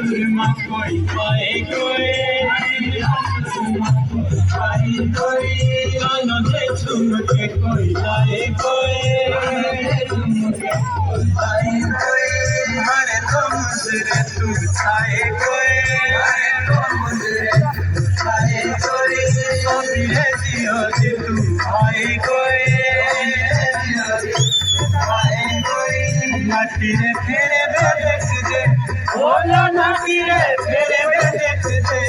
सुरमा कोई पाए कोई नदे झुमके कोई लाए कोई हरे तो मुझे तू छाए कोई धीरे जियो जी तू आए कोई नाटिरे फेरे देख दे बोलो नाटिरे फेरे देख दे